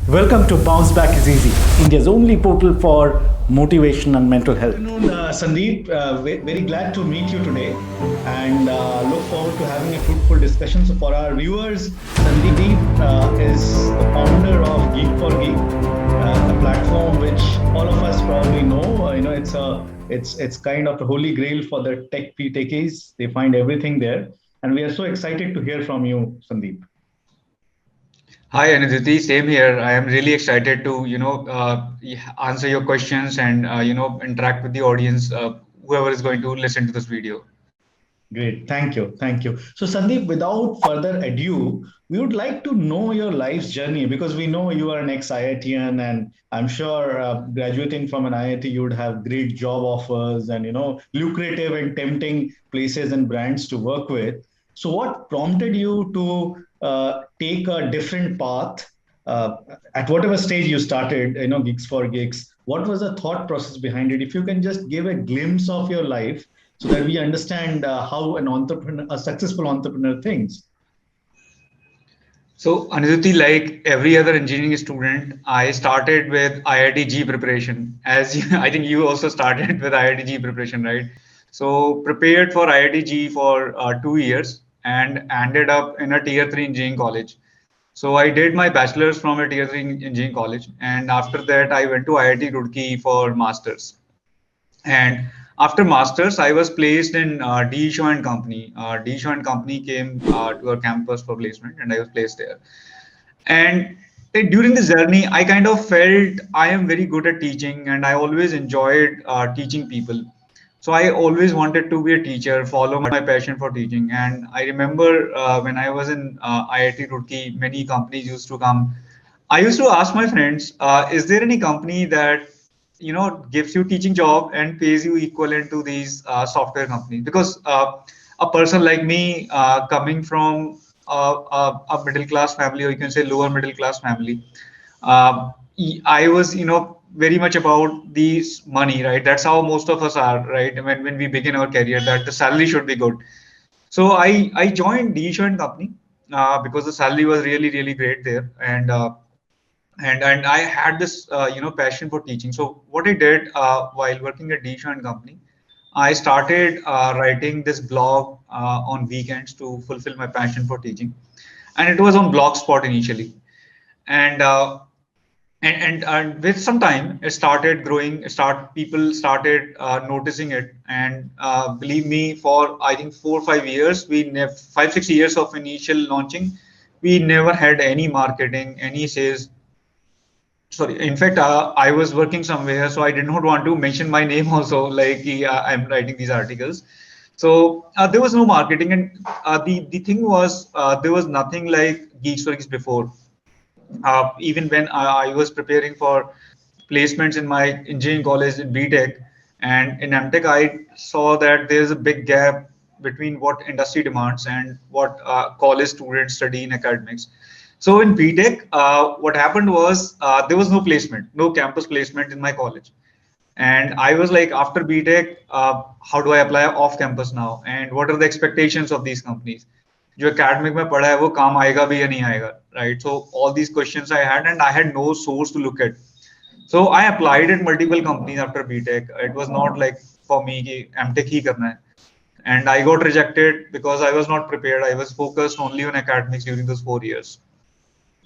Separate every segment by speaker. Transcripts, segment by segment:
Speaker 1: Welcome to Bounce Back is Easy, India's only portal for motivation and mental health.
Speaker 2: Good afternoon, Sandeep. Very glad to meet you today and look forward to having a fruitful discussion. So, for our viewers, Sandeep is the founder of Geek4Geek, a platform which all of us probably know. It's kind of the holy grail for the techies. They find everything there, and we are so excited to hear from you, Sandeep.
Speaker 3: Hi, Anuditi. Same here. I am really excited to, answer your questions and, interact with the audience, whoever is going to listen to this video.
Speaker 2: Great. Thank you. Thank you. So, Sandeep, without further ado, we would like to know your life's journey because we know you are an ex-IITian, and I'm sure graduating from an IIT, you would have great job offers and, lucrative and tempting places and brands to work with. So, what prompted you to take a different path uh, at whatever stage you started, Geeks for Geeks? What was the thought process behind it? If you can just give a glimpse of your life so that we understand how a successful entrepreneur thinks.
Speaker 3: So, Anuditi, like every other engineering student, I started with IIT preparation. I think you also started with IIT preparation, right? So, prepared for IIT for 2 years and ended up in a tier 3 engineering college. So I did my bachelor's from a tier 3 engineering college, and after that I went to IIT Roorkee for masters. And after masters, I was placed in D. Shaw and Company. D. Shaw and Company came to our campus for placement, and I was placed there. And during this journey, I kind of felt I am very good at teaching, and I always enjoyed teaching people. So I always wanted to be a teacher, follow my passion for teaching. And I remember when I was in IIT Roorkee, many companies used to come. I used to ask my friends, is there any company that gives you teaching job and pays you equivalent to these software companies? Because a person like me coming from a middle class family, or you can say lower middle class family, uh, I was, very much about these money, right? That's how most of us are, right? When we begin our career, that the salary should be good. So I joined D and Company because the salary was really, really great there. And I had this, passion for teaching. So what I did while working at D and Company, I started writing this blog on weekends to fulfill my passion for teaching, and it was on Blogspot initially. And and with some time it started growing, start people started noticing it. And believe me, for I think 4 or 5 years, 5 6 years of initial launching, we never had any marketing, any sales. Sorry, in fact, I was working somewhere, so I did not want to mention my name also, like I'm writing these articles. So there was no marketing. And the thing was, there was nothing like GeeksForGeeks before. Even when I was preparing for placements in my engineering college in BTech and in MTech, I saw that there's a big gap between what industry demands and what college students study in academics. So in BTech, what happened was there was no placement, no campus placement in my college. And I was like, after BTech, how do I apply off campus now? And what are the expectations of these companies? जो academic में पढ़ा है वो काम आएगा भी या नहीं आएगा, right? So all these questions I had, and I had no source to look at. So I applied at multiple companies after BTech. It was not like for me कि MTech ही करना है. And I got rejected because I was not prepared. I was focused only on academics during those 4 years.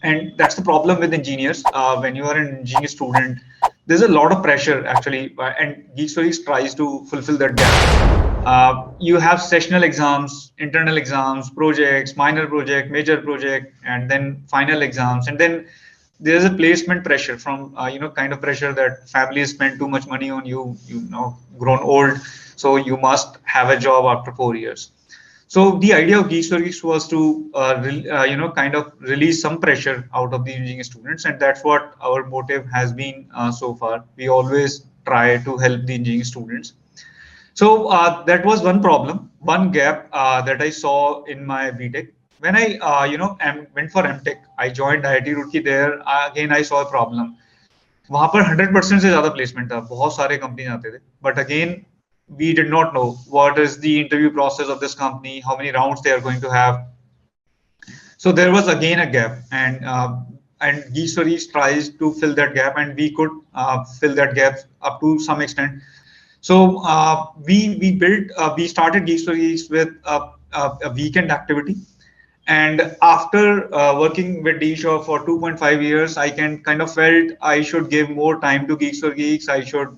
Speaker 3: And that's the problem with engineers. When you are an engineering student, there's a lot of pressure actually, and GeeksForGeeks tries to fulfill that gap. You have sessional exams, internal exams, projects, minor project, major project, and then final exams. And then there's a placement pressure from, kind of pressure that families spend too much money on you, grown old, so you must have a job after 4 years. So the idea of GeeksForGeeks was to, kind of release some pressure out of the engineering students, and that's what our motive has been so far. We always try to help the engineering students. So that was one problem, one gap that I saw in my BTech. When I, went for MTech, I joined IIT Roorkee there. Again, I saw a problem. वहां पर 100% से ज्यादा placement था, बहुत सारे company आते थे, but again we did not know what is the interview process of this company, how many rounds they are going to have. So there was again a gap. And and GeeksForGeeks tries to fill that gap, and we could fill that gap up to some extent. So we started GeeksForGeeks with a weekend activity, and after working with DShaw for 2.5 years, I can kind of felt I should give more time to GeeksForGeeks. I should,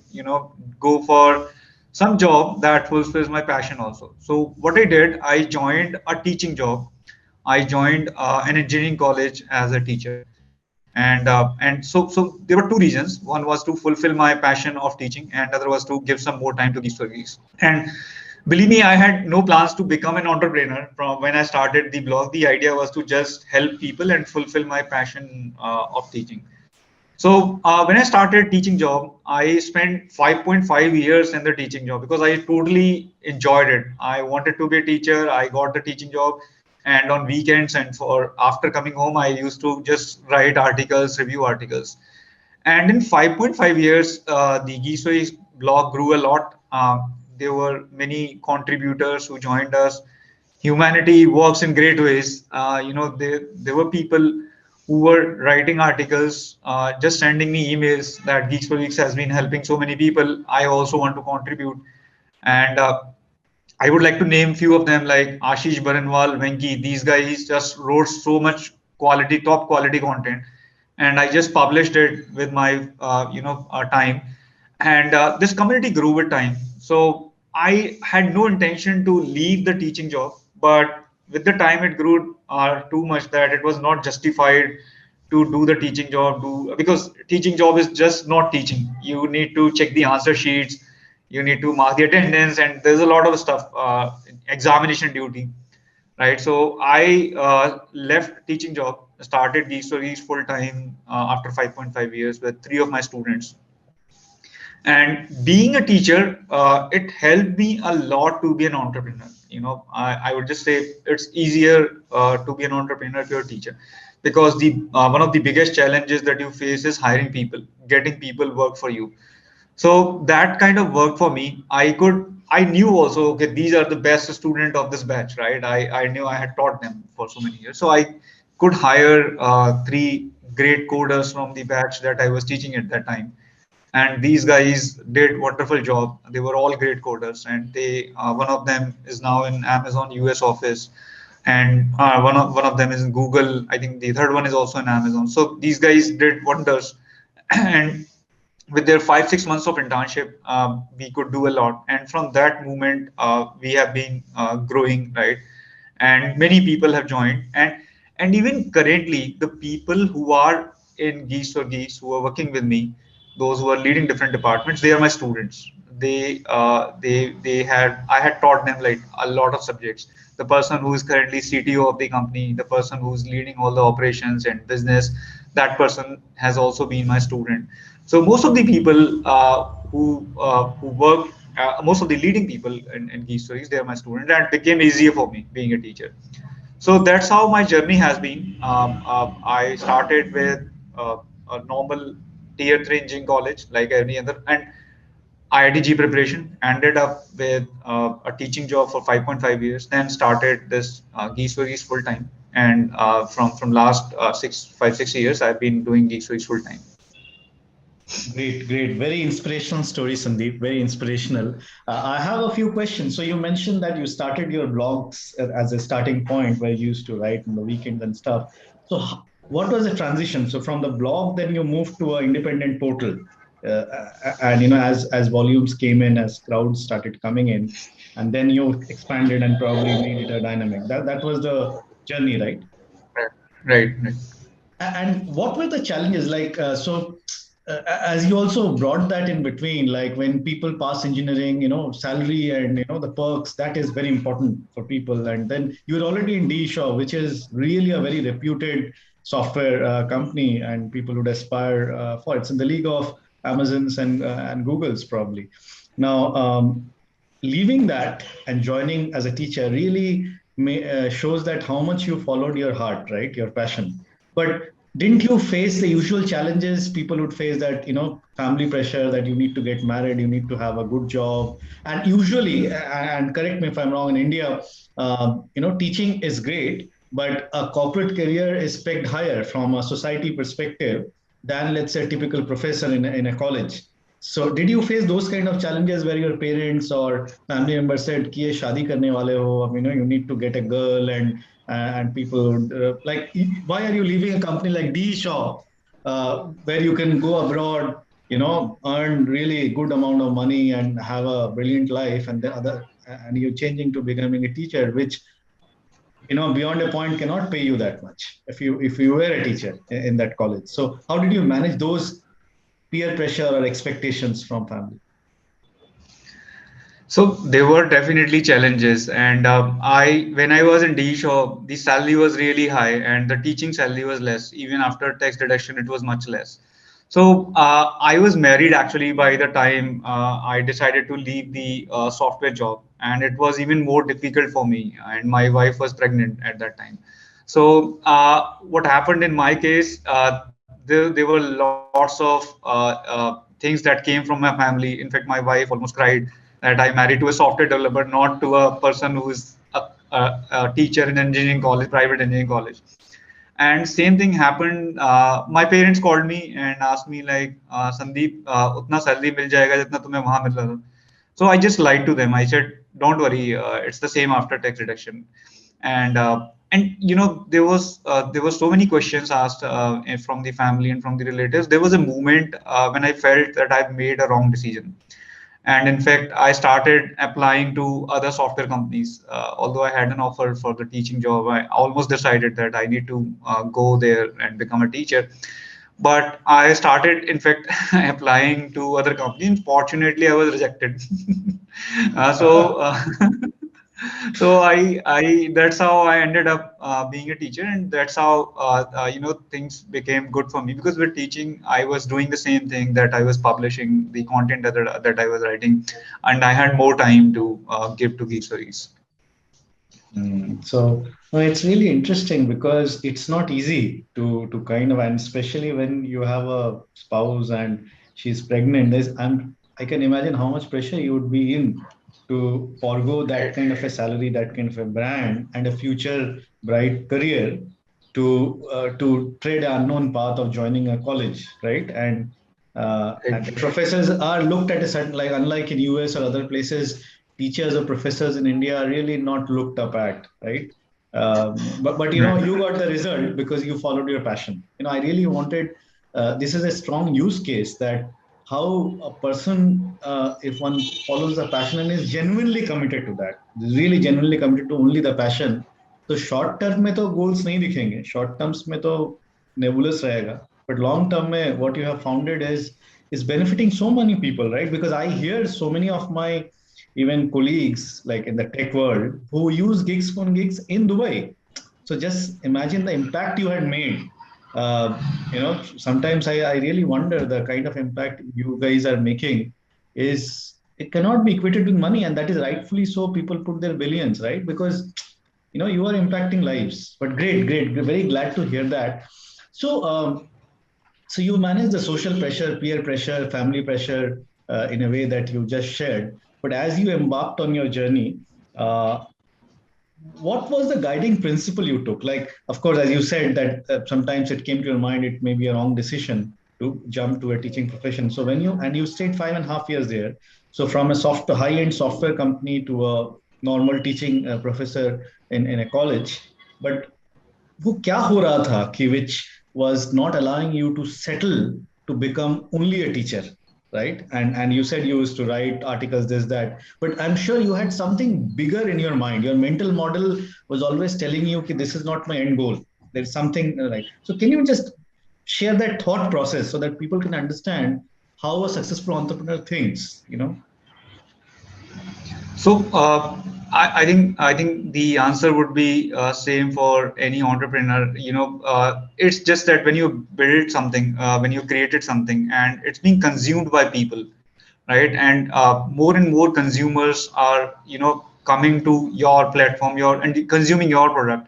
Speaker 3: go for some job that fulfills my passion also. So what I did, I joined a teaching job. I joined an engineering college as a teacher, and so there were two reasons. One was to fulfill my passion of teaching, and other was to give some more time to GeeksForGeeks. And believe me, I had no plans to become an entrepreneur from when I started the blog. The idea was to just help people and fulfill my passion of teaching. So when I started teaching job, I spent 5.5 years in the teaching job because I totally enjoyed it. I wanted to be a teacher. I got the teaching job, and on weekends and for after coming home, I used to just write articles, review articles. And in 5.5 years, the GeeksForGeeks blog grew a lot. There were many contributors who joined us. Humanity works in great ways. There were people who were writing articles, just sending me emails that GeeksForGeeks has been helping so many people. I also want to contribute. And I would like to name few of them like Ashish Baranwal, Venki. These guys just wrote so much quality, top quality content, and I just published it with my time. And this community grew with time. So I had no intention to leave the teaching job, but with the time it grew too much that it was not justified to do the teaching job. Because teaching job is just not teaching. You need to check the answer sheets, you need to mark the attendance, and there's a lot of stuff, examination duty, right? So I left teaching job, started GeeksForGeeks full time after 5.5 years with three of my students. And being a teacher, it helped me a lot to be an entrepreneur. I would just say it's easier to be an entrepreneur if you're a teacher, because the one of the biggest challenges that you face is hiring people, getting people work for you. So that kind of worked for me. I knew also, okay, these are the best student of this batch, right? I knew I had taught them for so many years. So I could hire three great coders from the batch that I was teaching at that time. And these guys did wonderful job. They were all great coders, and one of them is now in Amazon US office, and one of them is in Google. I think the third one is also in Amazon. So these guys did wonders, and with their 5-6 months of internship, we could do a lot. And from that moment, we have been growing, right? And many people have joined, and even currently, the people who are in GeeksForGeeks who are working with me, those who are leading different departments, they are my students. They had I had taught them like a lot of subjects. The person who is currently CTO of the company, the person who's leading all the operations and business, that person has also been my student. So most of the people who work, most of the leading people in GeeksForGeeks, they are my students, and it became easier for me being a teacher. So that's how my journey has been. I started with a normal tier 3 engineering college like any other, and IITG preparation. Ended up with a teaching job for 5.5 years. Then started this GeeksForGeeks full time, and from last 6 years, I've been doing GeeksForGeeks full time.
Speaker 2: Great, great. Very inspirational story, Sandeep. Very inspirational. I have a few questions. So you mentioned that you started your blogs as a starting point where you used to write in the weekends and stuff. So what was the transition? So from the blog, then you moved to an independent portal. And as volumes came in, as crowds started coming in, and then you expanded and probably made it a dynamic. That was the journey, right?
Speaker 3: Right.
Speaker 2: And what were the challenges like? As you also brought that in between, like when people pass engineering, salary and the perks, that is very important for people. And then you're already in DShaw, which is really a very reputed software company, and people would aspire for. It's in the league of Amazons and Googles probably. Now, leaving that and joining as a teacher really shows that how much you followed your heart, right? Your passion. But didn't you face the usual challenges people would face, that family pressure, that you need to get married, you need to have a good job, and usually, and correct me if I'm wrong, in India, teaching is great, but a corporate career is pegged higher from a society perspective than, let's say, a typical professor in a college. So did you face those kind of challenges where your parents or family members said कि ये शादी करने वाले हो, you need to get a girl, and people like, why are you leaving a company like D Shaw, where you can go abroad, earn really good amount of money and have a brilliant life, and and you're changing to becoming a teacher, which beyond a point cannot pay you that much if you were a teacher in that college. So how did you manage those peer pressure or expectations from family?
Speaker 3: So there were definitely challenges, and when I was in D Shaw, the salary was really high, and the teaching salary was less. Even after tax deduction, it was much less. So I was married actually by the time I decided to leave the software job, and it was even more difficult for me. And my wife was pregnant at that time. So what happened in my case, there were lots of things that came from my family. In fact, my wife almost cried that I married to a software developer, not to a person who is a teacher in engineering college, private engineering college. And same thing happened. My parents called me and asked me like, Sandeep, utna salary mil jayega jitna tumhe wahan mil raha tha. So I just lied to them. I said, don't worry, it's the same after tax deduction. And there was so many questions asked from the family and from the relatives. There was a moment when I felt that I've made a wrong decision. And in fact, I started applying to other software companies. Although I had an offer for the teaching job, I almost decided that I need to go there and become a teacher. But I started, in fact, applying to other companies. Fortunately, I was rejected. So so that's how I ended up being a teacher, and that's how things became good for me, because with teaching I was doing the same thing, that I was publishing the content that I was writing, and I had more time to give to GeeksForGeeks.
Speaker 2: So no, it's really interesting because it's not easy to kind of, and especially when you have a spouse and she's pregnant, I can imagine how much pressure you would be in to forego that kind of a salary, that kind of a brand, and a future bright career to tread an unknown path of joining a college, right? And professors are looked at a certain, like, unlike in US or other places, teachers or professors in India are really not looked up at, right? But you got the result because you followed your passion. I really wanted. This is a strong use case that how a person, if one follows the passion and is genuinely committed to that, really genuinely committed to only the passion, तो short term में तो goals नहीं दिखेंगे, short terms में तो नेबुलस रहेगा, but long term में what you have founded is benefiting so many people, right? Because I hear so many of my even colleagues, like in the tech world, who use GeeksForGeeks in Dubai. So just imagine the impact you had made. Sometimes I really wonder the kind of impact you guys are making is, it cannot be equated with money, and that is rightfully so. People put their billions, right? Because you are impacting lives. But great, very glad to hear that. So you manage the social pressure, peer pressure, family pressure, in a way that you just shared. But as you embarked on your journey, uh, what was the guiding principle you took? Like, of course, as you said, that sometimes it came to your mind, it may be a wrong decision to jump to a teaching profession. So you stayed 5.5 years there. So from a high-end software company to a normal teaching professor in a college. But वो क्या हो रहा था कि which was not allowing you to settle to become only a teacher, right? And you said you used to write articles, this, that, but I'm sure you had something bigger in your mind. Your mental model was always telling you that this is not my end goal. There's something, right? So can you just share that thought process so that people can understand how a successful entrepreneur thinks?
Speaker 3: So I think the answer would be same for any entrepreneur. It's just that when you build something, when you created something, and it's being consumed by people, right? And more and more consumers are coming to your platform, and consuming your product.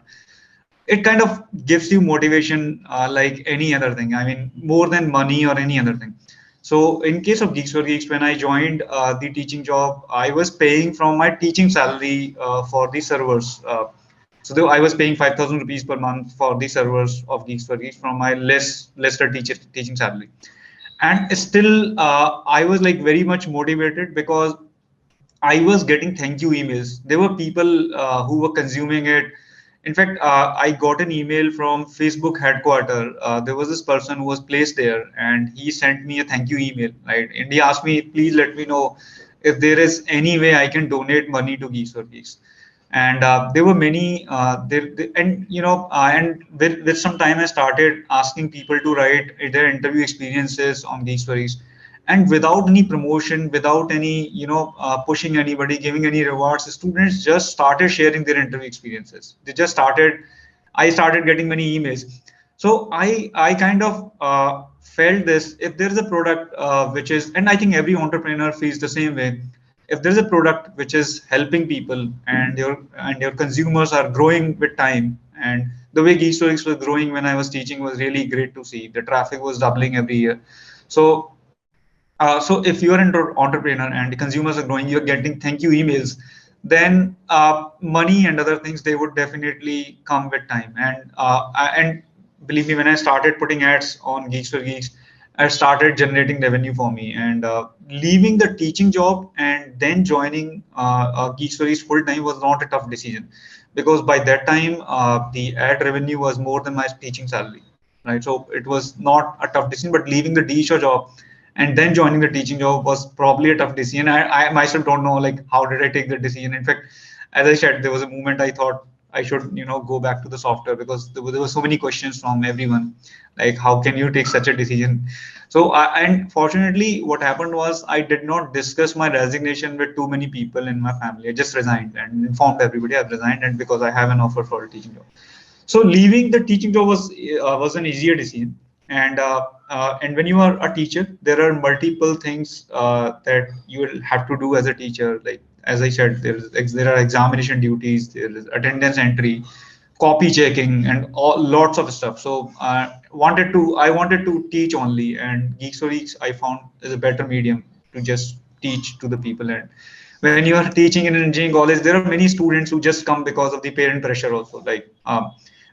Speaker 3: It kind of gives you motivation, like any other thing. I mean, more than money or any other thing. So in case of GeeksForGeeks, when I joined the teaching job, I was paying from my teaching salary for the servers. So I was paying 5,000 rupees per month for the servers of GeeksForGeeks from my lesser teaching salary. And still, I was like very much motivated because I was getting thank you emails. There were people who were consuming it. In fact, I got an email from Facebook headquarters. There was this person who was placed there, and he sent me a thank you email. Right, and he asked me, please let me know if there is any way I can donate money to Geeks for Geeks. And there were many and and with some time I started asking people to write their interview experiences on Geeks for Geeks, and without any promotion, without any pushing anybody, giving any rewards, students just started sharing their interview experiences. They just started. I started getting many emails. So I kind of felt this: if there is a product which is, and I think every entrepreneur feels the same way, if there's a product which is helping people, and your consumers are growing with time, and the way GeeksForGeeks was growing when I was teaching was really great to see. The traffic was doubling every year. So so if you're an entrepreneur and the consumers are growing, you're getting thank you emails, then money and other things, they would definitely come with time. And believe me, when I started putting ads on Geeks for Geeks, I started generating revenue for me. And leaving the teaching job and then joining Geeks for Geeks full time was not a tough decision, because by that time the ad revenue was more than my teaching salary. Right, so it was not a tough decision. But leaving the teacher job and then joining the teaching job was probably a tough decision. I myself don't know like how did I take the decision. In fact, as I said, there was a moment I thought I should go back to the software, because there were so many questions from everyone, like how can you take such a decision. And fortunately what happened was I did not discuss my resignation with too many people in my family. I just resigned and informed everybody I've resigned, and because I have an offer for a teaching job. So leaving the teaching job was an easier decision. And when you are a teacher, there are multiple things that you will have to do as a teacher. Like as I said, there are examination duties, there is attendance entry, copy checking, and lots of stuff. So I wanted to teach only, and Geeks for Geeks I found is a better medium to just teach to the people. And when you are teaching in an engineering college, there are many students who just come because of the parent pressure also. Like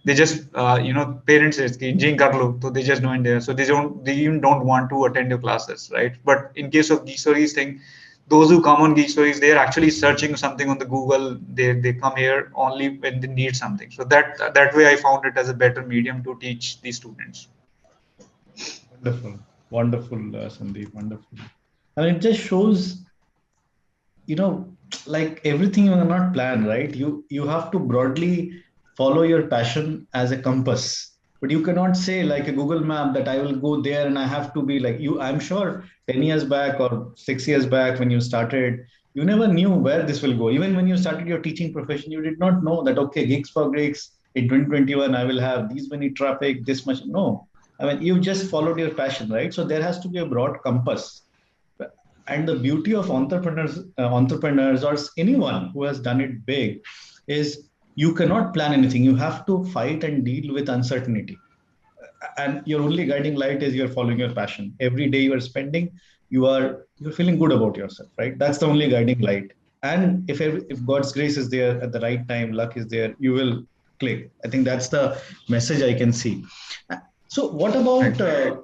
Speaker 3: they just parents says कि engineering कर लो, so they just join there. So they even don't want to attend your classes, right? But in case of Geek Stories thing, those who come on Geek Stories, they are actually searching something on the Google. They come here only when they need something. So that way I found it as a better medium to teach these students.
Speaker 2: Wonderful, wonderful, Sandeep, wonderful. I mean, it just shows, like everything you cannot plan, right? You have to broadly follow your passion as a compass, but you cannot say like a Google map that I will go there and I have to be like you. I'm sure 10 years back or 6 years back when you started, you never knew where this will go. Even when you started your teaching profession, you did not know that, okay, Geeks for Greeks in 2021, I will have these many traffic, this much. No, I mean, you just followed your passion, right? So there has to be a broad compass. And the beauty of entrepreneurs or anyone who has done it big is you cannot plan anything. You have to fight and deal with uncertainty. And your only guiding light is you're following your passion. Every day you are spending, you're feeling good about yourself, right? That's the only guiding light. And if God's grace is there at the right time, luck is there, you will click. I think that's the message I can see. So what about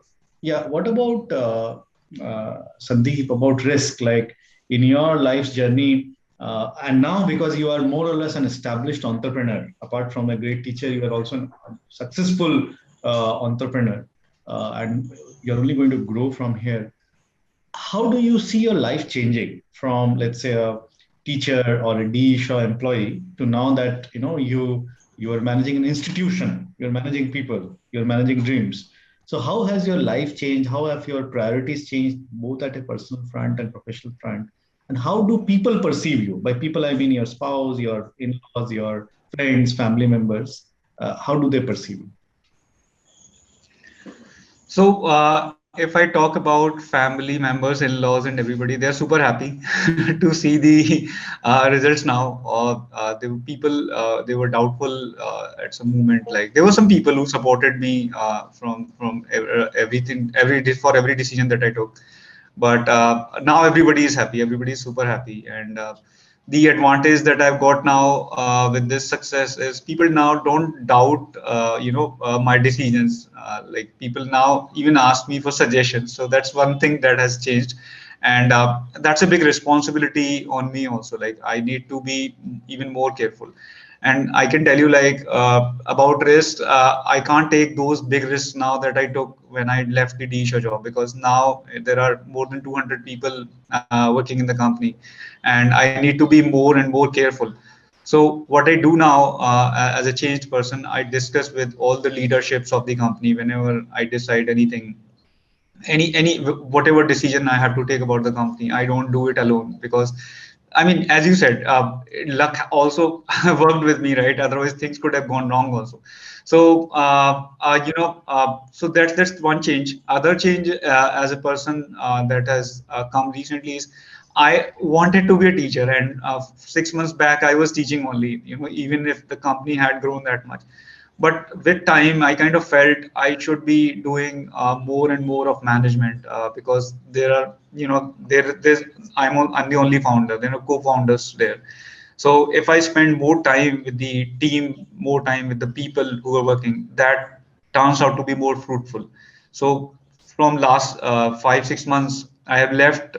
Speaker 2: what about Sandeep, about risk, like in your life's journey? And now, because you are more or less an established entrepreneur, apart from a great teacher, you are also a successful entrepreneur, and you're only going to grow from here. How do you see your life changing from, let's say, a teacher or a D Shaw employee to now that you are managing an institution, you're managing people, you're managing dreams? So how has your life changed? How have your priorities changed, both at a personal front and professional front? And how do people perceive you? By people, I mean your spouse, your in-laws, your friends, family members. How do they perceive you?
Speaker 3: So if I talk about family members, in-laws, and everybody, they're super happy to see the results now. There were people, they were doubtful at some moment. Like there were some people who supported me from everything, for every decision that I took. But now everybody is happy. Everybody is super happy. And the advantage that I've got now with this success is people now don't doubt, my decisions. Like people now even ask me for suggestions. So that's one thing that has changed, and that's a big responsibility on me also. Like I need to be even more careful. And I can tell you, like about risk, I can't take those big risks now that I took when I left the Disha job, because now there are more than 200 people working in the company, and I need to be more and more careful. So what I do now, as a changed person, I discuss with all the leaderships of the company whenever I decide anything, any whatever decision I have to take about the company. I don't do it alone, because I mean, as you said, luck also worked with me, right? Otherwise, things could have gone wrong also. So, so that's one change. Other change as a person that has come recently is I wanted to be a teacher, and 6 months back I was teaching only. Even if the company had grown that much, but with time I kind of felt I should be doing more and more of management, because there are, there's I'm the only founder, there are co-founders there. So if I spend more time with the team, more time with the people who are working, that turns out to be more fruitful. So from last 5 6 months, I have left,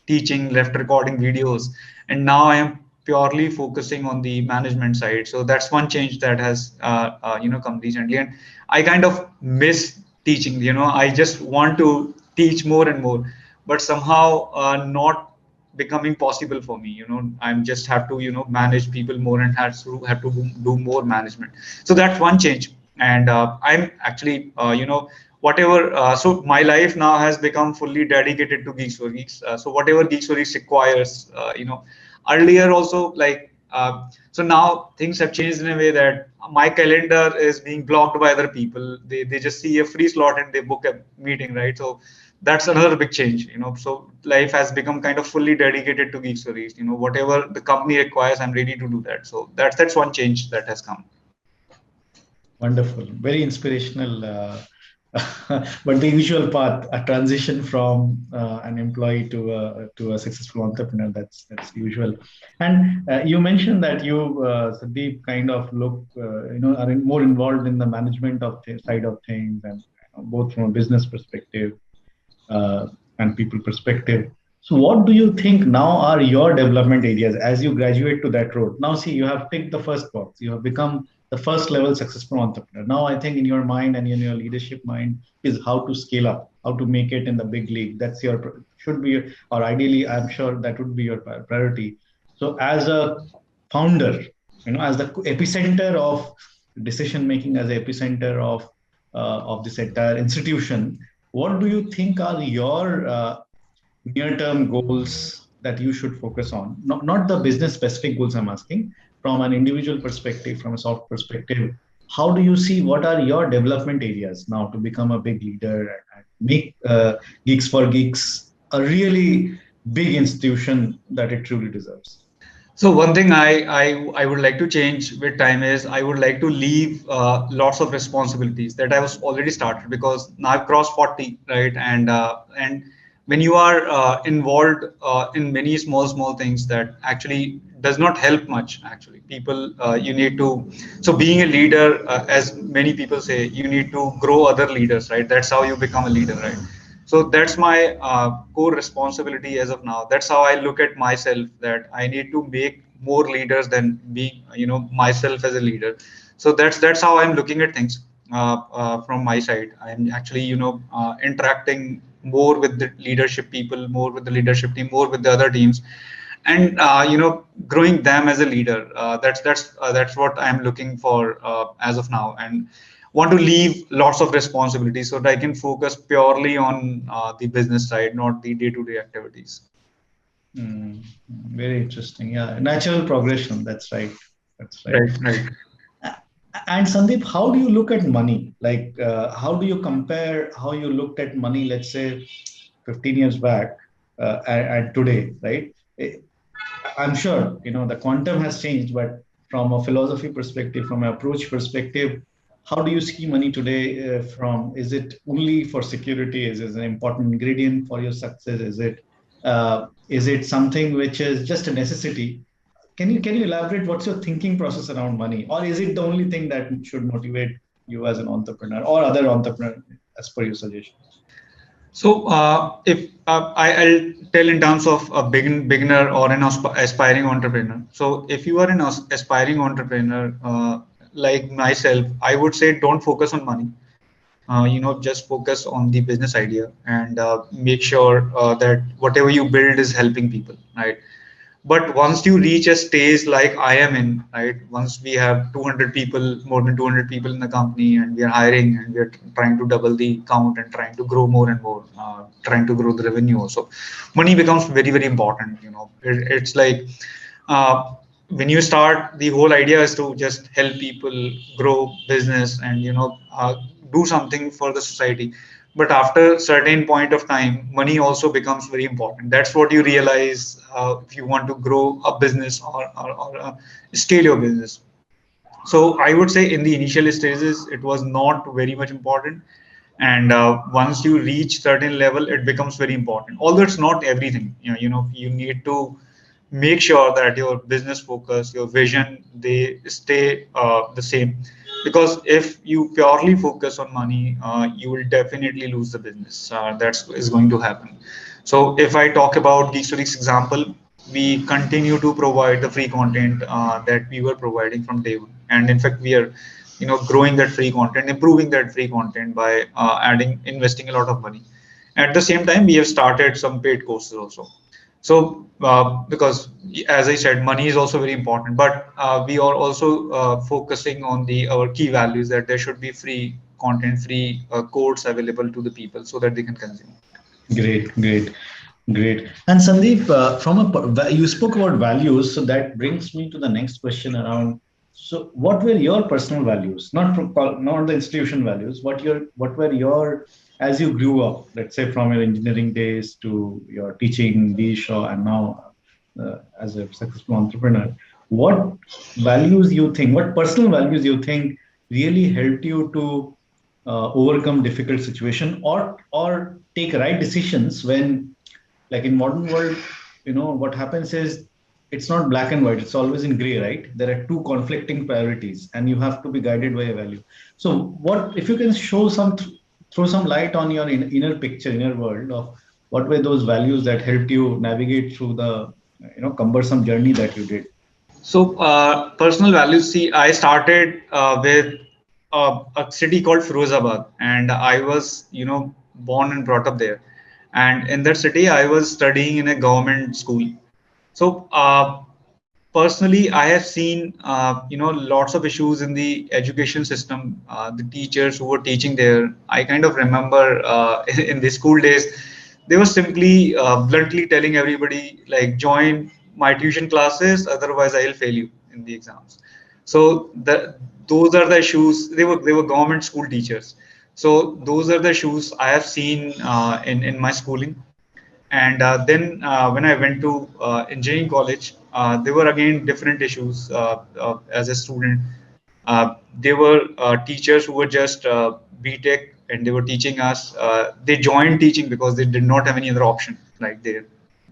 Speaker 3: teaching, left recording videos, and now I am purely focusing on the management side. So that's one change that has, come recently, and I kind of miss teaching. I just want to teach more and more, but somehow not becoming possible for me. I'm just have to, manage people more, and have to do more management. So that's one change. And I'm actually, whatever, so my life now has become fully dedicated to Geeks for Geeks. So whatever Geeks for Geeks requires, earlier also, like so now things have changed in a way that my calendar is being blocked by other people. They just see a free slot and they book a meeting, right? So that's another big change. So life has become kind of fully dedicated to Geek Stories. Whatever the company requires, I'm ready to do that. So that's one change that has come.
Speaker 2: Wonderful, very inspirational. But the usual path, a transition from an employee to a successful entrepreneur, that's usual. And you mentioned that you, Sandeep, kind of look, are more involved in the management of the side of things, and both from a business perspective uh, and people perspective. So, what do you think now are your development areas as you graduate to that road? Now, see, you have picked the first box. You have become the first level successful entrepreneur. Now, I think in your mind and in your leadership mind is how to scale up, how to make it in the big league. That's your should be, or ideally, I'm sure that would be your priority. So, as a founder, as the epicenter of decision making, as the epicenter of this entire institution, what do you think are your near-term goals that you should focus on? Not the business-specific goals I'm asking, from an individual perspective, from a soft perspective. How do you see what are your development areas now to become a big leader and make Geeks for Geeks a really big institution that it truly deserves?
Speaker 3: So one thing I would like to change with time is I would like to leave lots of responsibilities that I was already started, because now I've crossed 40, right? And when you are involved in many small things that actually does not help much. Actually, people, you need to. So being a leader, as many people say, you need to grow other leaders, right? That's how you become a leader, right? So that's my core responsibility as of now. That's how I look at myself, that I need to make more leaders than being, myself as a leader. So that's how I'm looking at things from my side. I'm actually, interacting more with the leadership people, more with the leadership team, more with the other teams, and growing them as a leader. That's what I'm looking for as of now, and want to leave lots of responsibilities so that I can focus purely on the business side, not the day-to-day activities.
Speaker 2: Very interesting. Yeah, natural progression. That's right. That's right.
Speaker 3: Right, right.
Speaker 2: And Sandeep, how do you look at money? Like, how do you compare how you looked at money, let's say, 15 years back and today, right? I'm sure, the quantum has changed, but from a philosophy perspective, from an approach perspective, how do you see money today is it only for security? Is it an important ingredient for your success? Is it Is it something which is just a necessity? Can you elaborate what's your thinking process around money, or is it the only thing that should motivate you as an entrepreneur or other entrepreneur, as per your suggestion?
Speaker 3: So, if I'll tell in terms of a beginner or an aspiring entrepreneur. So, if you are an aspiring entrepreneur like myself, I would say don't focus on money. Just focus on the business idea and make sure that whatever you build is helping people, right? But once you reach a stage like I am in, right? Once we have 200 people, more than 200 people in the company, and we are hiring and we are trying to double the count and trying to grow more and more, trying to grow the revenue also, money becomes very, very important. It's like uh, when you start, the whole idea is to just help people grow business and do something for the society. But after a certain point of time, money also becomes very important. That's what you realize if you want to grow a business or scale your business. So I would say in the initial stages, it was not very much important. And once you reach certain level, it becomes very important. Although it's not everything, you need to make sure that your business focus, your vision, they stay the same. Because if you purely focus on money, you will definitely lose the business. That's is going to happen. So if I talk about GeeksForGeeks example, we continue to provide the free content that we were providing from day one, and in fact, we are, growing that free content, improving that free content by investing a lot of money. At the same time, we have started some paid courses also. So, because as I said, money is also very important, but we are also focusing on the our key values that there should be free content, free codes available to the people so that they can consume.
Speaker 2: Great, great, great. And Sandeep, you spoke about values, so that brings me to the next question around. So, what were your personal values? Not the institution values. What were your, as you grew up? Let's say from your engineering days to your teaching, show, and now as a successful entrepreneur. What values you think? What personal values you think really helped you to overcome difficult situation, or take right decisions when, like in modern world, what happens is it's not black and white, it's always in gray, right? There are two conflicting priorities and you have to be guided by a value. So what if you can throw some light on your inner picture, inner world of what were those values that helped you navigate through the cumbersome journey that you did?
Speaker 3: So, personal values. See, I started with a city called Firozabad, and I was, born and brought up there. And in that city, I was studying in a government school. So, personally, I have seen, lots of issues in the education system. The teachers who were teaching there, I kind of remember in the school days, they were simply bluntly telling everybody, like, join my tuition classes, otherwise I'll fail you in the exams. So those are the issues. They were government school teachers. So those are the issues I have seen in my schooling. And then when I went to engineering college, there were again different issues as a student. There were teachers who were just BTech and they were teaching us. They joined teaching because they did not have any other option. Like they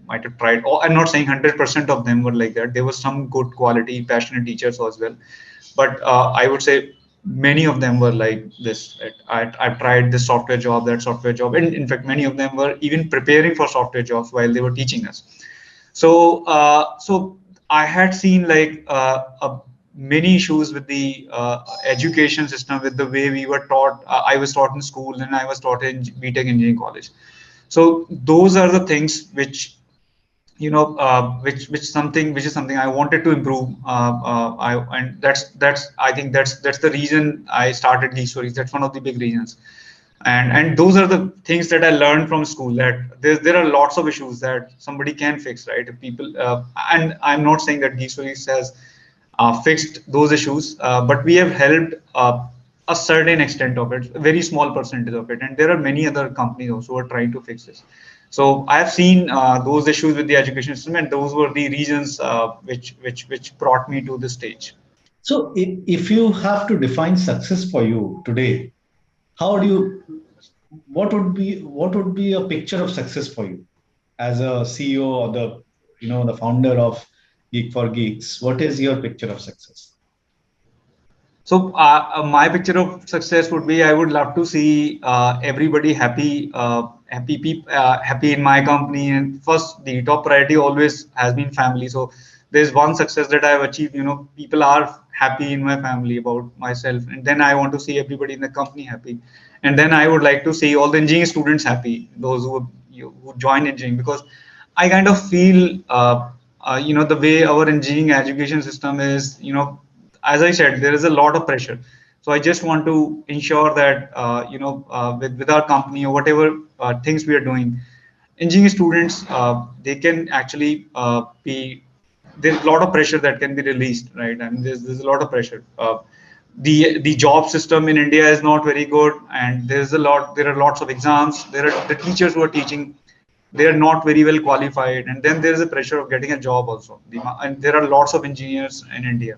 Speaker 3: might have tried. Oh, I'm not saying 100% of them were like that. There were some good quality, passionate teachers as well. But I would say many of them were like this. I've tried this software job, that software job, and in fact, many of them were even preparing for software jobs while they were teaching us. So I had seen like many issues with the education system, with the way we were taught. I was taught in school, and I was taught in BTech engineering college. So those are the things which which is something I wanted to improve. And that's I think that's the reason I started GeeksForGeeks. That's one of the big reasons. And those are the things that I learned from school, that there are lots of issues that somebody can fix, right? If people and I'm not saying that GeeksForGeeks has fixed those issues, but we have helped a certain extent of it, a very small percentage of it, and there are many other companies also who are trying to fix this. So I have seen those issues with the education system, and those were the reasons which brought me to this stage.
Speaker 2: So if you have to define success for you today, how do you what would be a picture of success for you? as a CEO or the founder of Geek for Geeks, what is your picture of success?
Speaker 3: So my picture of success would be I would love to see everybody happy, happy in my company. And first, the top priority always has been family. So there's one success that I've achieved. People are happy in my family about myself, and then I want to see everybody in the company happy. And then I would like to see all the engineering students happy, those who join engineering, because I kind of feel the way our engineering education system is, as I said, there is a lot of pressure. So I just want to ensure that with our company or whatever things we are doing, engineering students they can actually be there's a lot of pressure that can be released, right? I mean, there's a lot of pressure. The job system in India is not very good, and there are lots of exams. There are the teachers who are teaching, they are not very well qualified, and then there is a pressure of getting a job also. And there are lots of engineers in India.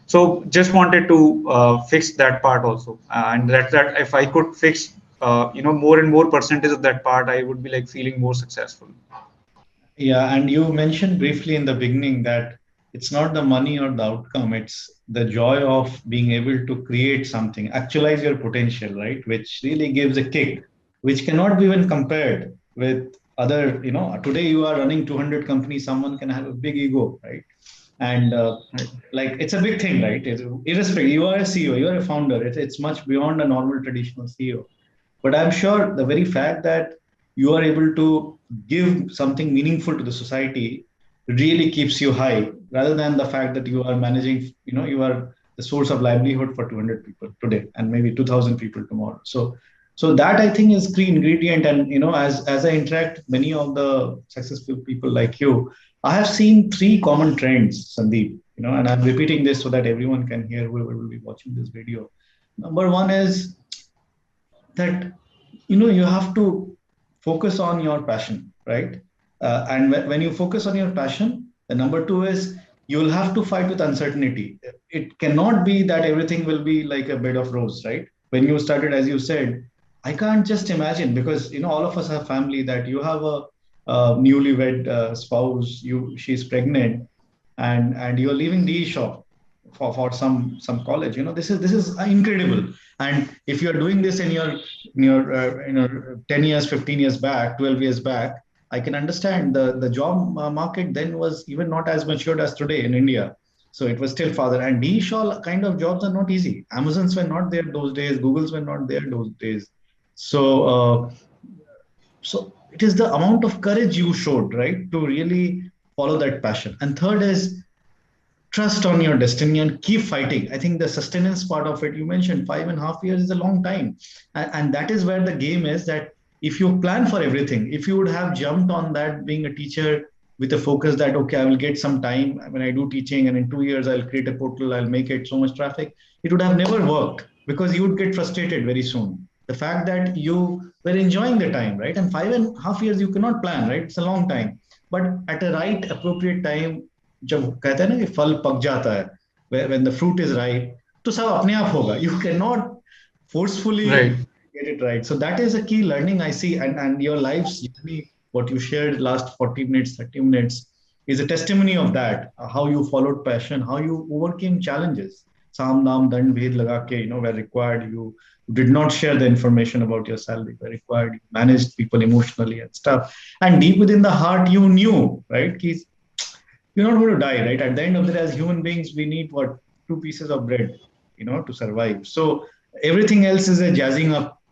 Speaker 3: So just wanted to fix that part also, and that if I could fix more and more percentage of that part, I would be like feeling more successful.
Speaker 2: Yeah, and you mentioned briefly in the beginning that it's not the money or the outcome, it's the joy of being able to create something, actualize your potential, right? Which really gives a kick, which cannot be even compared with other, today you are running 200 companies, someone can have a big ego, right? And
Speaker 3: Right.
Speaker 2: like it's a big thing, right? Irrespective, you are a CEO, you are a founder, it's much beyond a normal traditional CEO. But I'm sure the very fact that you are able to give something meaningful to the society really keeps you high, rather than the fact that you are managing, you are the source of livelihood for 200 people today and maybe 2000 people tomorrow. So that I think is key ingredient. And as I interact many of the successful people like you, I have seen three common trends, Sandeep, and I'm repeating this so that everyone can hear, whoever will be watching this video. Number one is that you have to focus on your passion, right? And when you focus on your passion, the number two is you'll have to fight with uncertainty. It cannot be that everything will be like a bed of rose, right? When you started, as you said, I can't just imagine, because all of us have family, that you have a newlywed spouse, she's pregnant, and you're leaving the shop for some college. This is incredible. And if you're doing this in your 10 years, 15 years back, 12 years back, I can understand the job market then was even not as matured as today in India. So it was still farther, and niche all kind of jobs are not easy. Amazons were not there those days, Googles were not there those days. So uh, so it is the amount of courage you showed, right, to really follow that passion. And third is trust on your destiny and keep fighting. I think the sustenance part of it, you mentioned 5.5 years is a long time. And that is where the game is, that if you plan for everything, if you would have jumped on that being a teacher with a focus that, okay, I will get some time when I do teaching, and in 2 years I'll create a portal, I'll make it so much traffic, it would have never worked, because you would get frustrated very soon. The fact that you were enjoying the time, right? And 5.5 years you cannot plan, right? It's a long time. But at a right appropriate time, जब कहते हैं ना कि फल पक जाता है, when the fruit is ripe, तो सब अपने आप होगा. You cannot forcefully
Speaker 3: Right.
Speaker 2: get it right. So that is a key learning I see. And your life's journey, what you shared last 40 minutes, 30 minutes, is a testimony of that. How you followed passion, how you overcame challenges. Sam Dam Dand Bhed laga ke, were required. You did not share the information about your salary, were required. You managed people emotionally and stuff. And deep within the heart, you knew, right? Ki you're not going to die, right? At the end of the day, as human beings, we need what? Two pieces of bread, to survive. So everything else is a jazzing up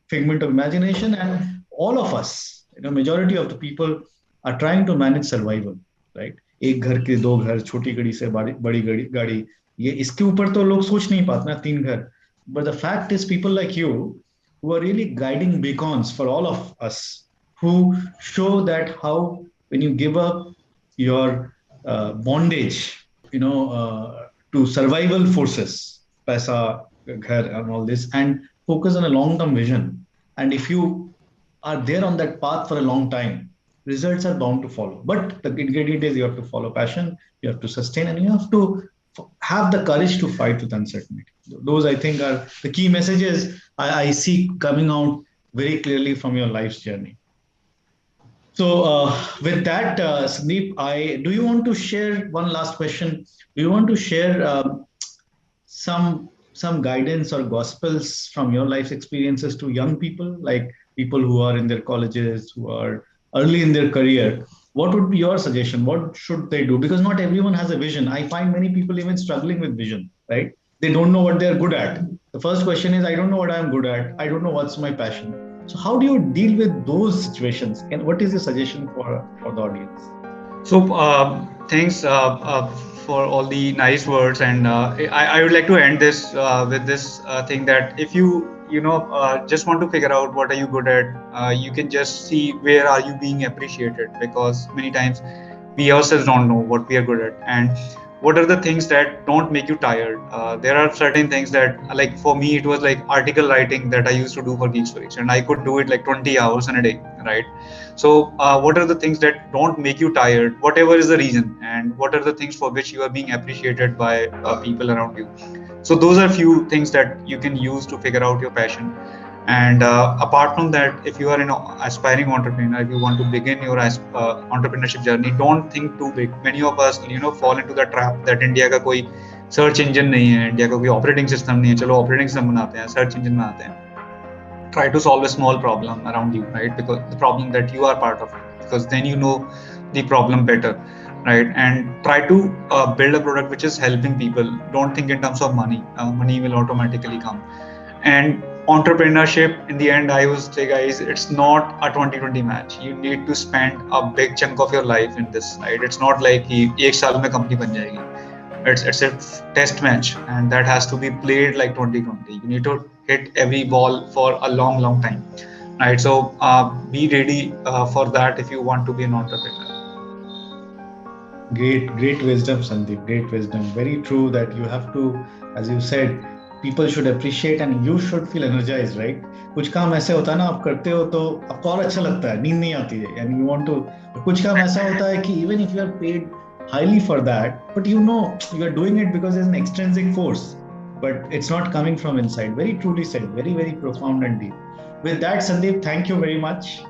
Speaker 2: figment of imagination. And all of us, majority of the people are trying to manage survival, right? एक घर के दो घर, छोटी गड़ी से बड़ी बड़ी गाड़ी, ये इसके ऊपर तो लोग सोच नहीं पाते ना, तीन घर. But the fact is, people like you, who are really guiding beacons for all of us, who show that how, when you give up your bondage, to survival forces, paisa, ghar, and all this, and focus on a long-term vision. And if you are there on that path for a long time, results are bound to follow. But the ingredient is you have to follow passion, you have to sustain, and you have to have the courage to fight with uncertainty. Those, I think, are the key messages I see coming out very clearly from your life's journey. So with that, Sandeep, do you want to share one last question? Do you want to share some guidance or gospels from your life experiences to young people, like people who are in their colleges, who are early in their career? What would be your suggestion? What should they do? Because not everyone has a vision. I find many people even struggling with vision, right? They don't know what they're good at. The first question is, I don't know what I'm good at. I don't know what's my passion. So how do you deal with those situations? And what is your suggestion for the audience?
Speaker 3: So thanks for all the nice words, and I would like to end this with this thing that if you just want to figure out what are you good at, you can just see where are you being appreciated, because many times we ourselves don't know what we are good at, and what are the things that don't make you tired. There are certain things that, like for me, it was like article writing that I used to do for GeeksForGeeks, and I could do it like 20 hours in a day, right? So, what are the things that don't make you tired, whatever is the reason, and what are the things for which you are being appreciated by people around you? So, those are few things that you can use to figure out your passion. And apart from that, if you are an aspiring entrepreneur, if you want to begin your entrepreneurship journey, don't think too big. Many of us, fall into the trap that India का कोई search engine नहीं है, India का कोई operating system नहीं है, चलो operating system बनाते हैं, search engine बनाते हैं. Try to solve a small problem around you, right? Because the problem that you are part of, because then you know the problem better, right? And try to build a product which is helping people. Don't think in terms of money. Money will automatically come. And entrepreneurship, in the end, I would say, guys, it's not a 2020 match. You need to spend a big chunk of your life in this, right? It's not like कि एक साल में company बन जाएगी. It's a test match, and that has to be played like 2020. You need to hit every ball for a long time, right? So be ready for that if you want to be an entrepreneur.
Speaker 2: Great wisdom, Sandeep. Great wisdom. Very true that you have to, as you said, people should appreciate and you should feel energized, right? कुछ काम ऐसे होता है ना, आप करते हो तो आपको और अच्छा लगता है, नींद नहीं आती है, and you want to. कुछ काम ऐसा होता है कि even if you are paid highly for that, but you know you are doing it because there's an extrinsic force, but it's not coming from inside. Very truly said. Very profound and deep. With that, Sandeep, thank you very much.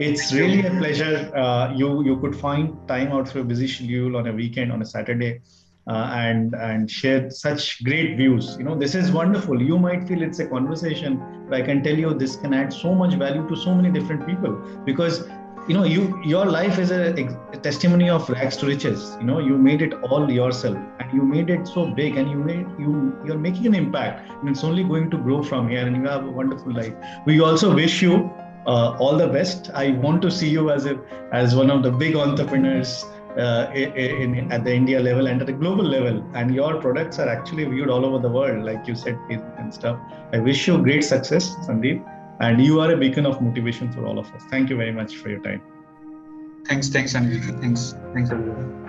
Speaker 2: It's really a pleasure. You could find time out for a busy schedule on a weekend, on a Saturday, and share such great views. This is wonderful. You might feel it's a conversation, but I can tell you this can add so much value to so many different people, because your life is a testimony of rags to riches. You made it all yourself, and you made it so big, and you're making an impact, and it's only going to grow from here, and you have a wonderful life. We also wish you all the best. I want to see you as one of the big entrepreneurs at the India level and at the global level. And your products are actually viewed all over the world, like you said, and stuff. I wish you great success, Sandeep. And you are a beacon of motivation for all of us. Thank you very much for your time.
Speaker 3: Thanks, Sandeep. Thanks, everyone.